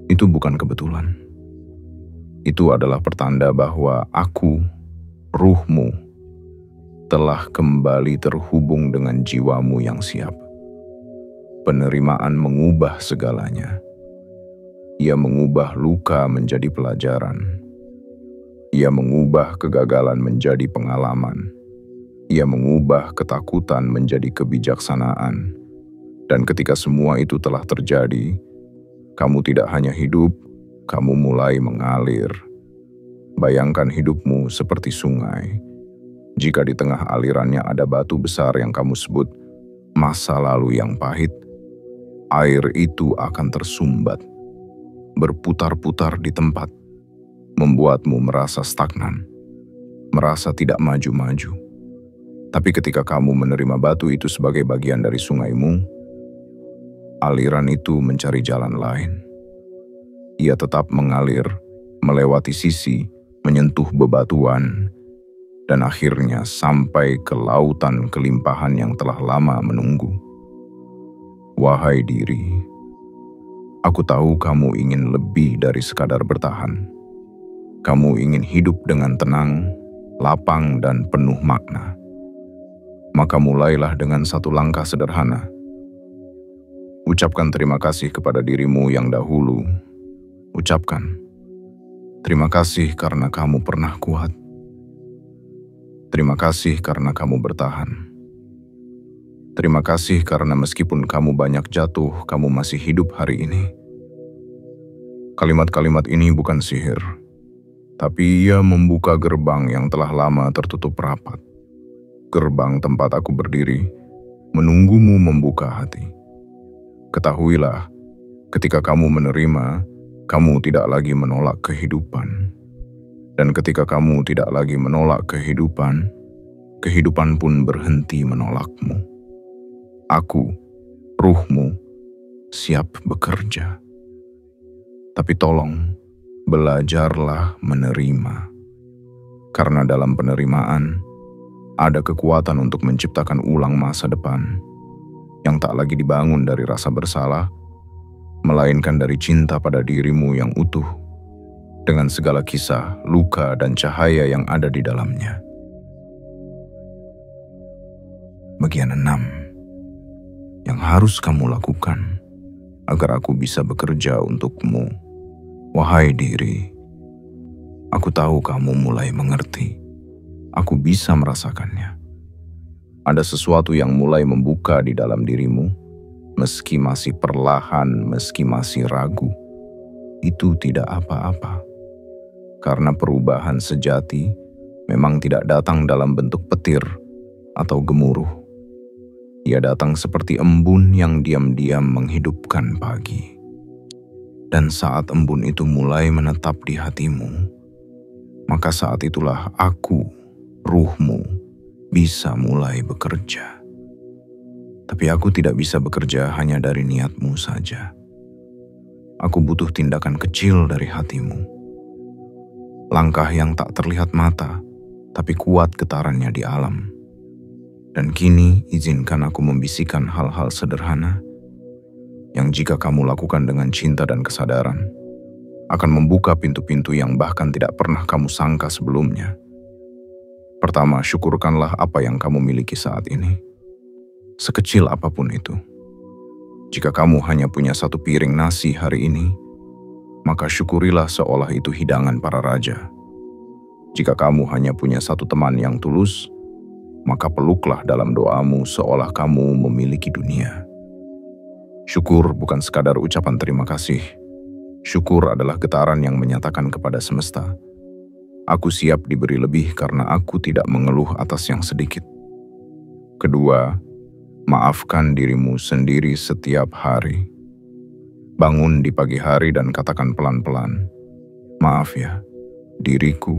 Itu bukan kebetulan. Itu adalah pertanda bahwa aku, ruhmu, telah kembali terhubung dengan jiwamu yang siap. Penerimaan mengubah segalanya. Ia mengubah luka menjadi pelajaran. Ia mengubah kegagalan menjadi pengalaman. Ia mengubah ketakutan menjadi kebijaksanaan. Dan ketika semua itu telah terjadi, kamu tidak hanya hidup, kamu mulai mengalir. Bayangkan hidupmu seperti sungai. Jika di tengah alirannya ada batu besar yang kamu sebut masa lalu yang pahit, air itu akan tersumbat, berputar-putar di tempat, membuatmu merasa stagnan, merasa tidak maju-maju. Tapi ketika kamu menerima batu itu sebagai bagian dari sungaimu, aliran itu mencari jalan lain. Ia tetap mengalir, melewati sisi, menyentuh bebatuan, dan akhirnya sampai ke lautan kelimpahan yang telah lama menunggu. Wahai diri, aku tahu kamu ingin lebih dari sekadar bertahan. Kamu ingin hidup dengan tenang, lapang, dan penuh makna. Maka mulailah dengan satu langkah sederhana. Ucapkan terima kasih kepada dirimu yang dahulu. Ucapkan, terima kasih karena kamu pernah kuat. Terima kasih karena kamu bertahan. Terima kasih karena meskipun kamu banyak jatuh, kamu masih hidup hari ini. Kalimat-kalimat ini bukan sihir, tapi ia membuka gerbang yang telah lama tertutup rapat. Gerbang tempat aku berdiri, menunggumu membuka hati. Ketahuilah, ketika kamu menerima, kamu tidak lagi menolak kehidupan. Dan ketika kamu tidak lagi menolak kehidupan, kehidupan pun berhenti menolakmu. Aku, ruhmu, siap bekerja. Tapi tolong, belajarlah menerima. Karena dalam penerimaan, ada kekuatan untuk menciptakan ulang masa depan. yang tak lagi dibangun dari rasa bersalah, melainkan dari cinta pada dirimu yang utuh, dengan segala kisah, luka, dan cahaya yang ada di dalamnya. Bagian 6 yang harus kamu lakukan agar aku bisa bekerja untukmu. Wahai diri, aku tahu kamu mulai mengerti. Aku bisa merasakannya. Ada sesuatu yang mulai membuka di dalam dirimu, meski masih perlahan, meski masih ragu. Itu tidak apa-apa. Karena perubahan sejati memang tidak datang dalam bentuk petir atau gemuruh. Ia datang seperti embun yang diam-diam menghidupkan pagi. Dan saat embun itu mulai menetap di hatimu, maka saat itulah aku, ruhmu, bisa mulai bekerja. Tapi aku tidak bisa bekerja hanya dari niatmu saja. Aku butuh tindakan kecil dari hatimu. Langkah yang tak terlihat mata, tapi kuat getarannya di alam. Dan kini izinkan aku membisikkan hal-hal sederhana yang jika kamu lakukan dengan cinta dan kesadaran, akan membuka pintu-pintu yang bahkan tidak pernah kamu sangka sebelumnya. Pertama, syukurkanlah apa yang kamu miliki saat ini, sekecil apapun itu. Jika kamu hanya punya satu piring nasi hari ini, maka syukurilah seolah itu hidangan para raja. Jika kamu hanya punya satu teman yang tulus, maka peluklah dalam doamu seolah kamu memiliki dunia. Syukur bukan sekadar ucapan terima kasih. Syukur adalah getaran yang menyatakan kepada semesta, aku siap diberi lebih karena aku tidak mengeluh atas yang sedikit. Kedua, maafkan dirimu sendiri setiap hari. Bangun di pagi hari dan katakan pelan-pelan, maaf ya, diriku,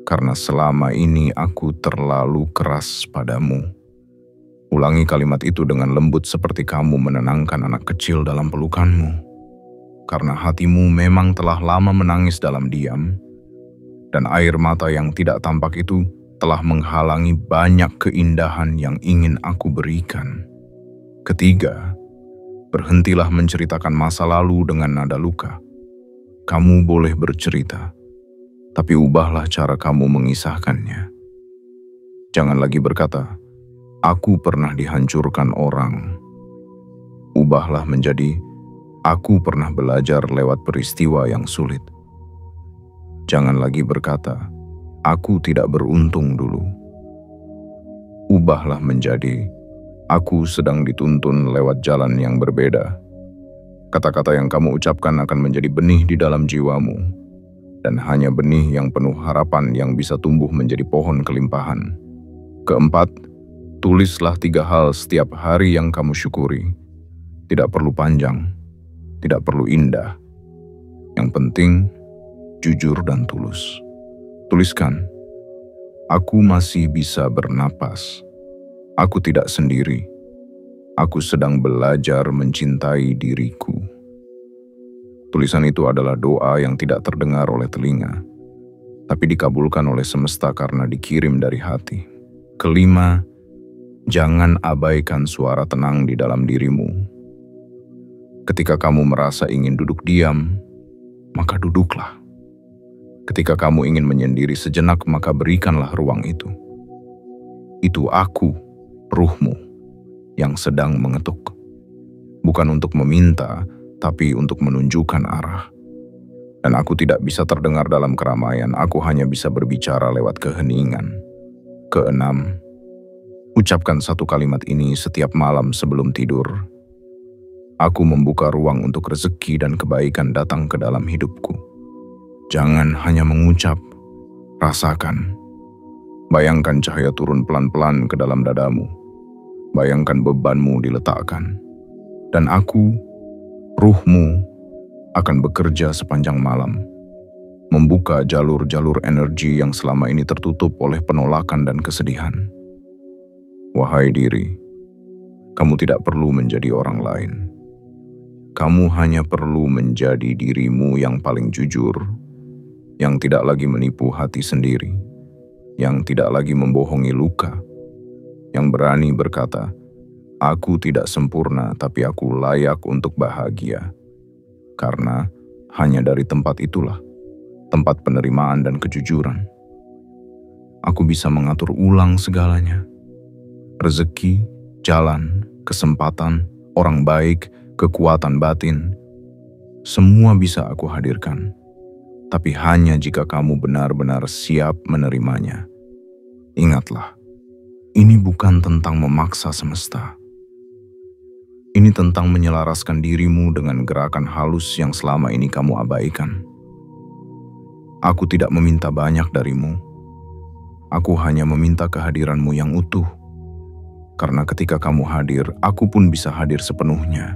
karena selama ini aku terlalu keras padamu. Ulangi kalimat itu dengan lembut seperti kamu menenangkan anak kecil dalam pelukanmu. Karena hatimu memang telah lama menangis dalam diam, dan air mata yang tidak tampak itu telah menghalangi banyak keindahan yang ingin aku berikan. Ketiga, berhentilah menceritakan masa lalu dengan nada luka. Kamu boleh bercerita, tapi ubahlah cara kamu mengisahkannya. Jangan lagi berkata, aku pernah dihancurkan orang. Ubahlah menjadi, aku pernah belajar lewat peristiwa yang sulit. Jangan lagi berkata, aku tidak beruntung dulu. Ubahlah menjadi, aku sedang dituntun lewat jalan yang berbeda. Kata-kata yang kamu ucapkan akan menjadi benih di dalam jiwamu. Dan hanya benih yang penuh harapan yang bisa tumbuh menjadi pohon kelimpahan. Keempat, tulislah 3 hal setiap hari yang kamu syukuri. Tidak perlu panjang, tidak perlu indah. Yang penting, jujur dan tulus. Tuliskan, aku masih bisa bernapas. Aku tidak sendiri. Aku sedang belajar mencintai diriku. Tulisan itu adalah doa yang tidak terdengar oleh telinga, tapi dikabulkan oleh semesta karena dikirim dari hati. Kelima, jangan abaikan suara tenang di dalam dirimu. Ketika kamu merasa ingin duduk diam, maka duduklah. Ketika kamu ingin menyendiri sejenak, maka berikanlah ruang itu. Itu aku, ruhmu, yang sedang mengetuk. Bukan untuk meminta, tapi untuk menunjukkan arah. Dan aku tidak bisa terdengar dalam keramaian, aku hanya bisa berbicara lewat keheningan. Keenam, ucapkan satu kalimat ini setiap malam sebelum tidur. Aku membuka ruang untuk rezeki dan kebaikan datang ke dalam hidupku. Jangan hanya mengucap, rasakan. Bayangkan cahaya turun pelan-pelan ke dalam dadamu. Bayangkan bebanmu diletakkan. Dan aku, ruhmu, akan bekerja sepanjang malam, membuka jalur-jalur energi yang selama ini tertutup oleh penolakan dan kesedihan. Wahai diri, kamu tidak perlu menjadi orang lain. Kamu hanya perlu menjadi dirimu yang paling jujur, yang tidak lagi menipu hati sendiri, yang tidak lagi membohongi luka, yang berani berkata, Aku tidak sempurna, tapi aku layak untuk bahagia. Karena hanya dari tempat itulah, tempat penerimaan dan kejujuran, aku bisa mengatur ulang segalanya. Rezeki, jalan, kesempatan, orang baik, kekuatan batin, semua bisa aku hadirkan. Tapi hanya jika kamu benar-benar siap menerimanya. Ingatlah, ini bukan tentang memaksa semesta. Ini tentang menyelaraskan dirimu dengan gerakan halus yang selama ini kamu abaikan. Aku tidak meminta banyak darimu. Aku hanya meminta kehadiranmu yang utuh. Karena ketika kamu hadir, aku pun bisa hadir sepenuhnya.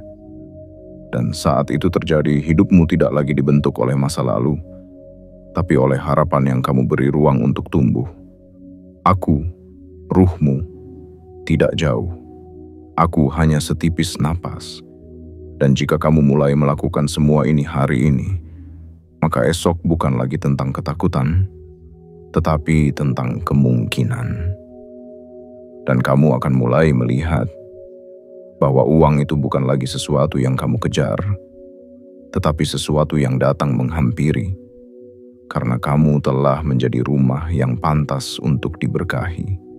Dan saat itu terjadi, hidupmu tidak lagi dibentuk oleh masa lalu, tapi oleh harapan yang kamu beri ruang untuk tumbuh. Aku, ruhmu, tidak jauh. Aku hanya setipis napas. Dan jika kamu mulai melakukan semua ini hari ini, maka esok bukan lagi tentang ketakutan, tetapi tentang kemungkinan. Dan kamu akan mulai melihat bahwa uang itu bukan lagi sesuatu yang kamu kejar, tetapi sesuatu yang datang menghampiri, karena kamu telah menjadi rumah yang pantas untuk diberkahi.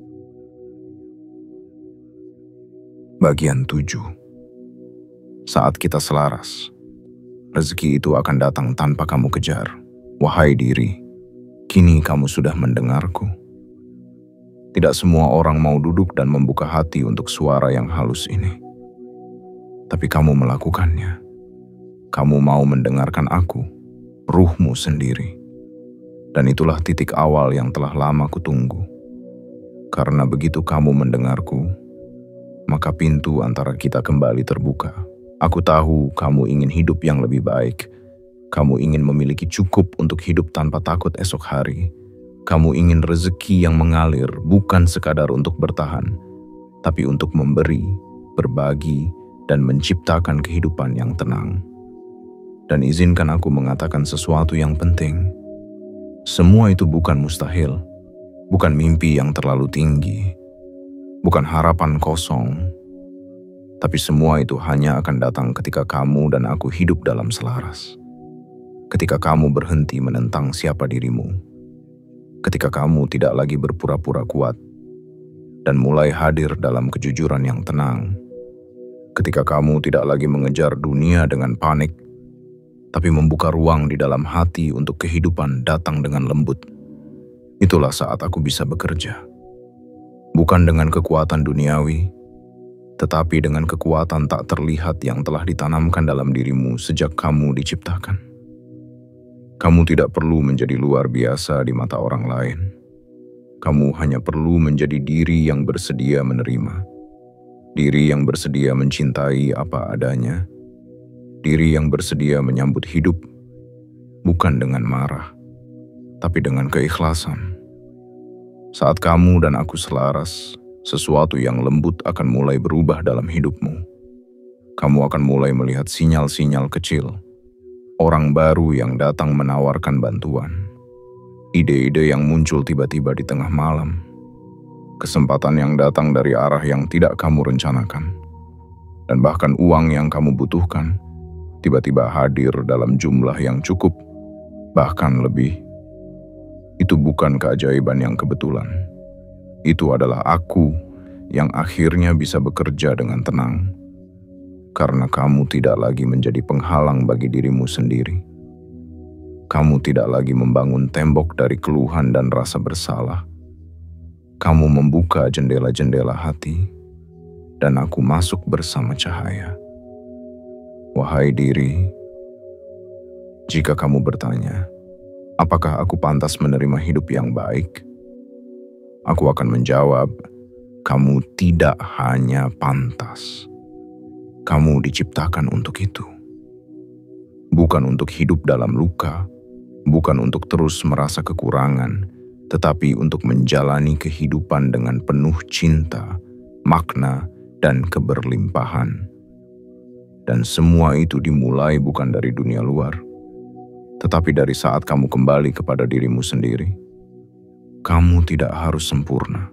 Bagian 7. Saat kita selaras, rezeki itu akan datang tanpa kamu kejar. Wahai diri, kini kamu sudah mendengarku. Tidak semua orang mau duduk dan membuka hati untuk suara yang halus ini. Tapi kamu melakukannya. Kamu mau mendengarkan aku, ruhmu sendiri. Dan itulah titik awal yang telah lama kutunggu. Karena begitu kamu mendengarku, maka pintu antara kita kembali terbuka. Aku tahu kamu ingin hidup yang lebih baik. Kamu ingin memiliki cukup untuk hidup tanpa takut esok hari. Kamu ingin rezeki yang mengalir bukan sekadar untuk bertahan, tapi untuk memberi, berbagi, dan menciptakan kehidupan yang tenang. Dan izinkan aku mengatakan sesuatu yang penting. Semua itu bukan mustahil, bukan mimpi yang terlalu tinggi, bukan harapan kosong, tapi semua itu hanya akan datang ketika kamu dan aku hidup dalam selaras. Ketika kamu berhenti menentang siapa dirimu, ketika kamu tidak lagi berpura-pura kuat, dan mulai hadir dalam kejujuran yang tenang, ketika kamu tidak lagi mengejar dunia dengan panik, tapi membuka ruang di dalam hati untuk kehidupan datang dengan lembut, itulah saat aku bisa bekerja. Bukan dengan kekuatan duniawi, tetapi dengan kekuatan tak terlihat yang telah ditanamkan dalam dirimu sejak kamu diciptakan. Kamu tidak perlu menjadi luar biasa di mata orang lain. Kamu hanya perlu menjadi diri yang bersedia menerima. Diri yang bersedia mencintai apa adanya. Diri yang bersedia menyambut hidup, bukan dengan marah, tapi dengan keikhlasan. Saat kamu dan aku selaras, sesuatu yang lembut akan mulai berubah dalam hidupmu. Kamu akan mulai melihat sinyal-sinyal kecil, orang baru yang datang menawarkan bantuan, ide-ide yang muncul tiba-tiba di tengah malam, kesempatan yang datang dari arah yang tidak kamu rencanakan, dan bahkan uang yang kamu butuhkan tiba-tiba hadir dalam jumlah yang cukup, bahkan lebih. Itu bukan keajaiban yang kebetulan. Itu adalah aku yang akhirnya bisa bekerja dengan tenang. Karena kamu tidak lagi menjadi penghalang bagi dirimu sendiri. Kamu tidak lagi membangun tembok dari keluhan dan rasa bersalah. Kamu membuka jendela-jendela hati, dan aku masuk bersama cahaya. Wahai diri, jika kamu bertanya, apakah aku pantas menerima hidup yang baik? Aku akan menjawab, kamu tidak hanya pantas. Kamu diciptakan untuk itu. Bukan untuk hidup dalam luka, bukan untuk terus merasa kekurangan, tetapi untuk menjalani kehidupan dengan penuh cinta, makna, dan keberlimpahan. Dan semua itu dimulai bukan dari dunia luar, tetapi dari saat kamu kembali kepada dirimu sendiri. Kamu tidak harus sempurna.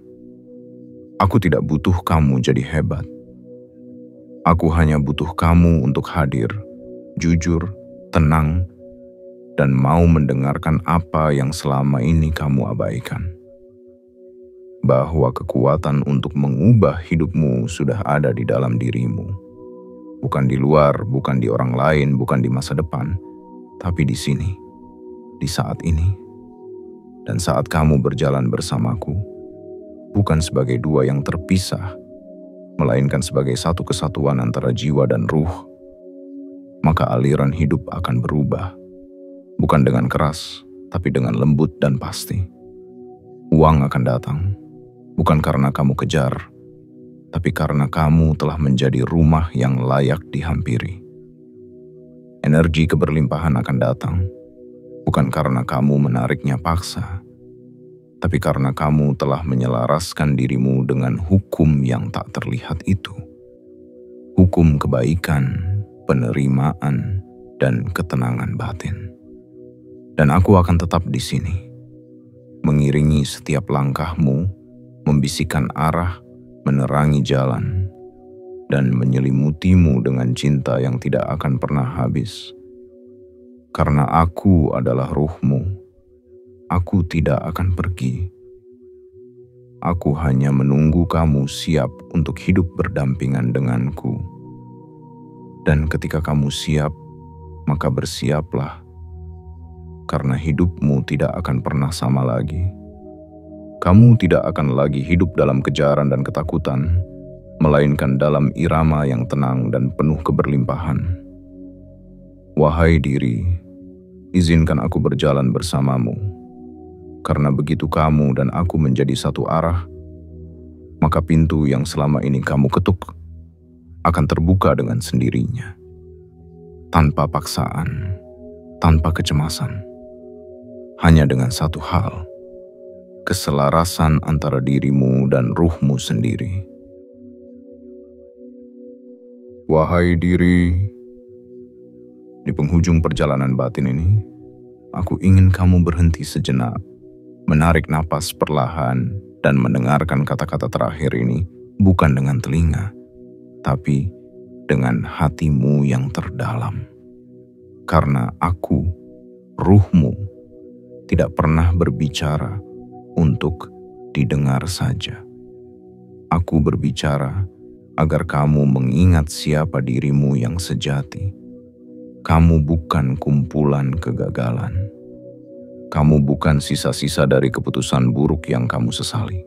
Aku tidak butuh kamu jadi hebat. Aku hanya butuh kamu untuk hadir, jujur, tenang, dan mau mendengarkan apa yang selama ini kamu abaikan. Bahwa kekuatan untuk mengubah hidupmu sudah ada di dalam dirimu. Bukan di luar, bukan di orang lain, bukan di masa depan, tapi di sini, di saat ini. Dan saat kamu berjalan bersamaku, bukan sebagai dua yang terpisah, melainkan sebagai satu kesatuan antara jiwa dan ruh, maka aliran hidup akan berubah. Bukan dengan keras, tapi dengan lembut dan pasti. Uang akan datang, bukan karena kamu kejar, tapi karena kamu telah menjadi rumah yang layak dihampiri. Energi keberlimpahan akan datang, bukan karena kamu menariknya paksa, tapi karena kamu telah menyelaraskan dirimu dengan hukum yang tak terlihat itu. Hukum kebaikan, penerimaan, dan ketenangan batin. Dan aku akan tetap di sini, mengiringi setiap langkahmu, membisikkan arah, menerangi jalan, dan menyelimutimu dengan cinta yang tidak akan pernah habis. Karena aku adalah ruhmu, aku tidak akan pergi. Aku hanya menunggu kamu siap untuk hidup berdampingan denganku. Dan ketika kamu siap, maka bersiaplah, karena hidupmu tidak akan pernah sama lagi. Kamu tidak akan lagi hidup dalam kejaran dan ketakutan, melainkan dalam irama yang tenang dan penuh keberlimpahan. Wahai diri, izinkan aku berjalan bersamamu, karena begitu kamu dan aku menjadi satu arah, maka pintu yang selama ini kamu ketuk akan terbuka dengan sendirinya, tanpa paksaan, tanpa kecemasan. Hanya dengan satu hal, keselarasan antara dirimu dan ruhmu sendiri. Wahai diri, di penghujung perjalanan batin ini, aku ingin kamu berhenti sejenak, menarik napas perlahan, dan mendengarkan kata-kata terakhir ini bukan dengan telinga, tapi dengan hatimu yang terdalam. Karena aku, ruhmu, tidak pernah berbicara untuk didengar saja. Aku berbicara agar kamu mengingat siapa dirimu yang sejati. Kamu bukan kumpulan kegagalan. Kamu bukan sisa-sisa dari keputusan buruk yang kamu sesali.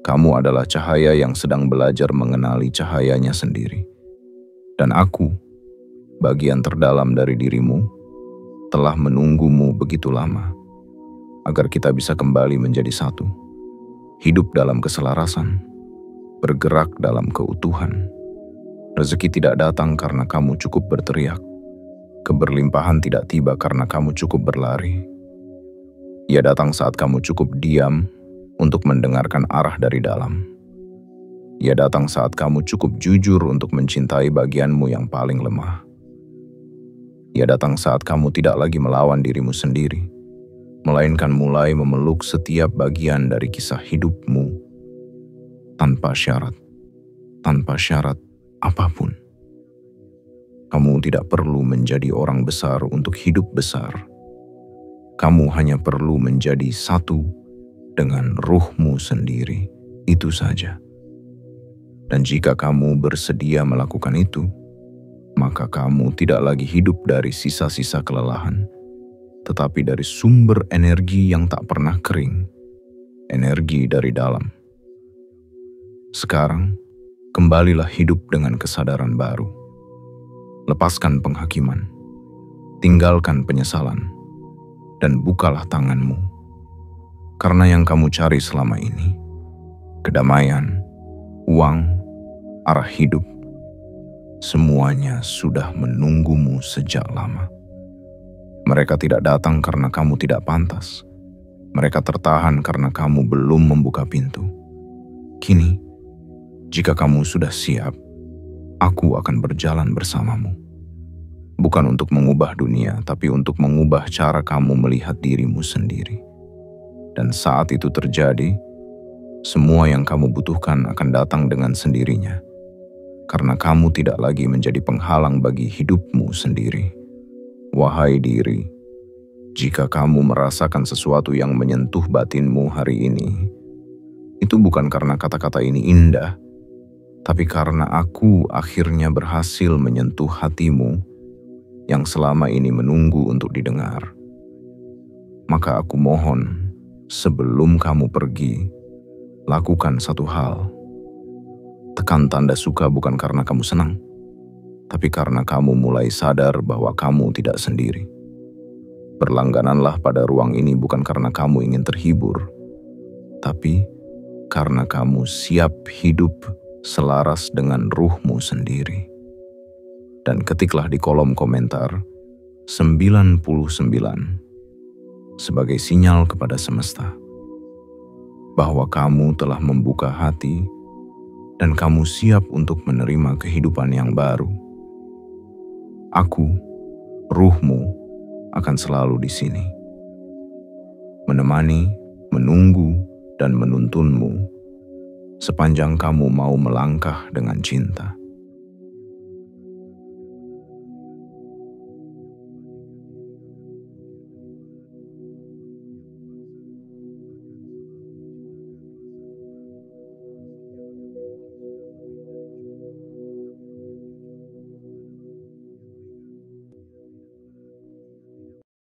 Kamu adalah cahaya yang sedang belajar mengenali cahayanya sendiri. Dan aku, bagian terdalam dari dirimu, telah menunggumu begitu lama, agar kita bisa kembali menjadi satu, hidup dalam keselarasan, bergerak dalam keutuhan. Rezeki tidak datang karena kamu cukup berteriak. Keberlimpahan tidak tiba karena kamu cukup berlari. Ia datang saat kamu cukup diam untuk mendengarkan arah dari dalam. Ia datang saat kamu cukup jujur untuk mencintai bagianmu yang paling lemah. Ia datang saat kamu tidak lagi melawan dirimu sendiri, melainkan mulai memeluk setiap bagian dari kisah hidupmu tanpa syarat apapun. Kamu tidak perlu menjadi orang besar untuk hidup besar. Kamu hanya perlu menjadi satu dengan ruhmu sendiri, itu saja. Dan jika kamu bersedia melakukan itu, maka kamu tidak lagi hidup dari sisa-sisa kelelahan, tetapi dari sumber energi yang tak pernah kering, energi dari dalam. Sekarang, kembalilah hidup dengan kesadaran baru. Lepaskan penghakiman, tinggalkan penyesalan, dan bukalah tanganmu. Karena yang kamu cari selama ini, kedamaian, uang, arah hidup, semuanya sudah menunggumu sejak lama. Mereka tidak datang karena kamu tidak pantas. Mereka tertahan karena kamu belum membuka pintu. Kini, jika kamu sudah siap, aku akan berjalan bersamamu. Bukan untuk mengubah dunia, tapi untuk mengubah cara kamu melihat dirimu sendiri. Dan saat itu terjadi, semua yang kamu butuhkan akan datang dengan sendirinya. karena kamu tidak lagi menjadi penghalang bagi hidupmu sendiri. Wahai diri, jika kamu merasakan sesuatu yang menyentuh batinmu hari ini, itu bukan karena kata-kata ini indah, tapi karena aku akhirnya berhasil menyentuh hatimu yang selama ini menunggu untuk didengar. Maka aku mohon, sebelum kamu pergi, lakukan satu hal. Tekan tanda suka bukan karena kamu senang, tapi karena kamu mulai sadar bahwa kamu tidak sendiri. Berlanggananlah pada ruang ini bukan karena kamu ingin terhibur, tapi karena kamu siap hidup selaras dengan ruhmu sendiri. Dan ketiklah di kolom komentar 99 sebagai sinyal kepada semesta bahwa kamu telah membuka hati dan kamu siap untuk menerima kehidupan yang baru. Aku, ruhmu, akan selalu di sini, menemani, menunggu, dan menuntunmu sepanjang kamu mau melangkah dengan cinta.